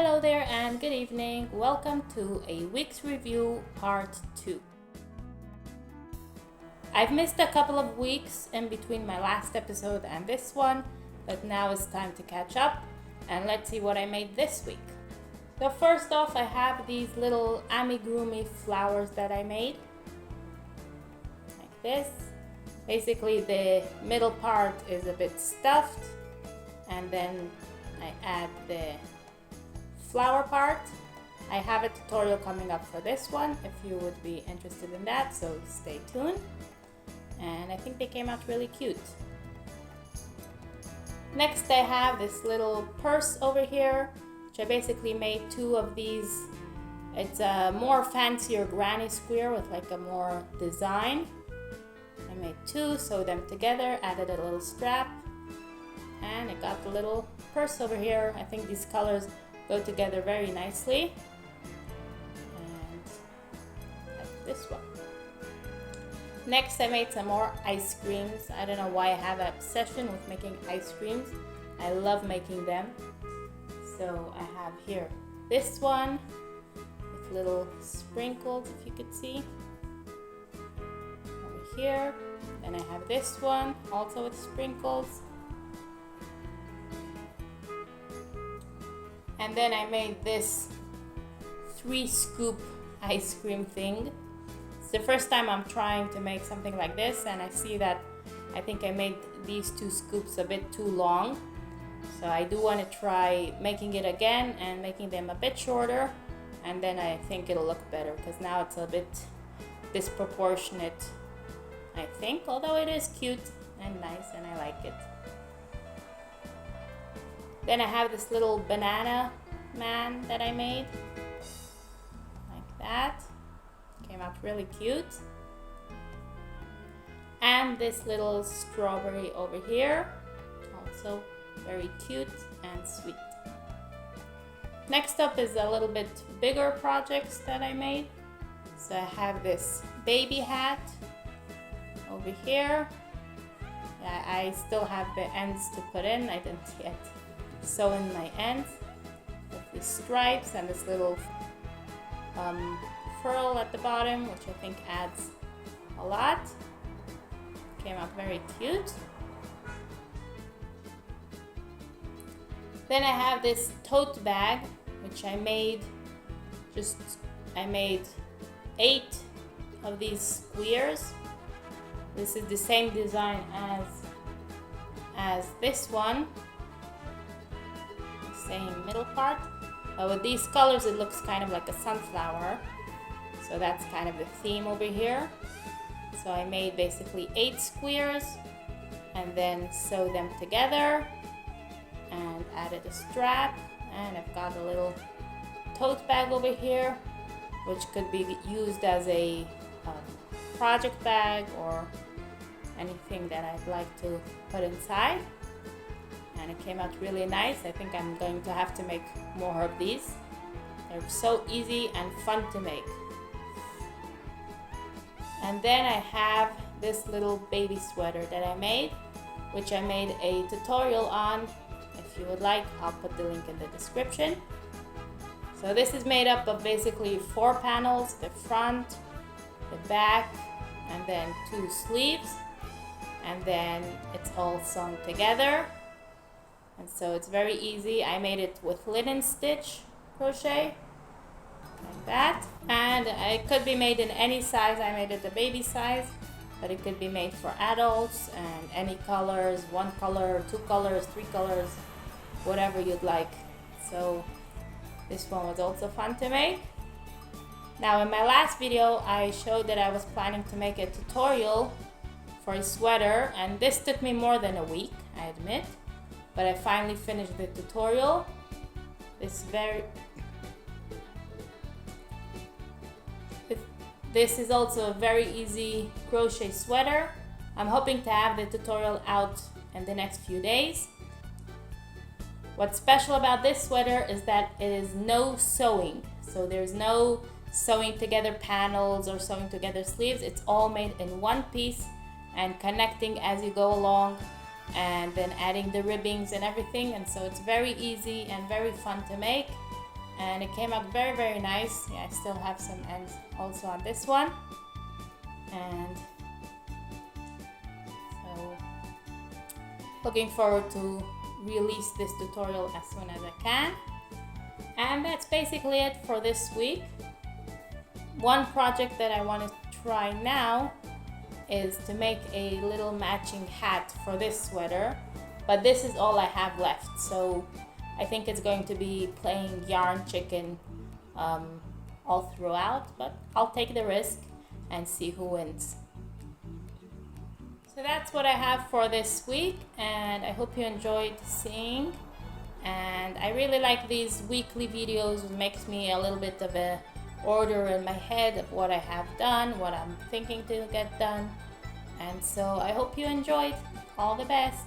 Hello there and good evening. Welcome to a week's review part 2. I've missed a couple of weeks in between my last episode and this one, but now it's time to catch up and let's see what I made this week. So first off, I have these little amigurumi flowers that I made. Like this. Basically the middle part is a bit stuffed and then I add the flower part. I have a tutorial coming up for this one if you would be interested in that, so stay tuned. And I think they came out really cute. Next I have this little purse over here, which I basically made 2 of these. It's a more fancier granny square with like a more design. I made 2, sewed them together, added a little strap, and I got the little purse over here. I think these colors go together very nicely, and like this one. Next I made some more ice creams. I don't know why I have an obsession with making ice creams. I love making them. So I have here this one with little sprinkles, if you could see over here. Then I have this one also with sprinkles. And then I made this 3-scoop ice cream thing. It's the first time I'm trying to make something like this, and I see that I think I made these 2 scoops a bit too long. So I do want to try making it again and making them a bit shorter, and then I think it'll look better because now it's a bit disproportionate, I think, although it is cute and nice and I like it. Then I have this little banana man that I made, like that. Came out really cute. And this little strawberry over here, also very cute and sweet. Next up is a little bit bigger projects that I made. So I have this baby hat over here. I still have the ends to put in. I didn't yet sew in my ends with these stripes and this little furl at the bottom, which I think adds a lot. Came out very cute. Then I have this tote bag, which I made 8 of these squares. This is the same design as this one. Same middle part, but with these colors it looks kind of like a sunflower, so that's kind of the theme over here. So I made basically 8 squares and then sewed them together and added a strap, and I've got a little tote bag over here which could be used as a project bag or anything that I'd like to put inside. And it came out really nice. I think I'm going to have to make more of these. They're so easy and fun to make. And then I have this little baby sweater that I made, which I made a tutorial on. If you would like, I'll put the link in the description. So this is made up of basically 4 panels, the front, the back, and then 2 sleeves. And then it's all sewn together. And so it's very easy. I made it with linen stitch crochet, like that. And it could be made in any size. I made it a baby size, but it could be made for adults and any colors, 1 color, 2 colors, 3 colors, whatever you'd like. So this one was also fun to make. Now in my last video, I showed that I was planning to make a tutorial for a sweater, and this took me more than a week, I admit. But I finally finished the tutorial. This is also a very easy crochet sweater. I'm hoping to have the tutorial out in the next few days. What's special about this sweater is that it is no sewing. So there's no sewing together panels or sewing together sleeves. It's all made in one piece and connecting as you go along, and then adding the ribbings and everything. And so it's very easy and very fun to make. and it came out very, very nice. Yeah, I still have some ends also on this one. And so looking forward to release this tutorial as soon as I can. And that's basically it for this week. One project that I want to try now is to make a little matching hat for this sweater, but this is all I have left, so I think it's going to be plain yarn chicken all throughout, but I'll take the risk and see who wins. So that's what I have for this week, and I hope you enjoyed seeing. And I really like these weekly videos. It makes me a little bit of a order in my head of what I have done, what I'm thinking to get done. And so I hope you enjoyed. All the best.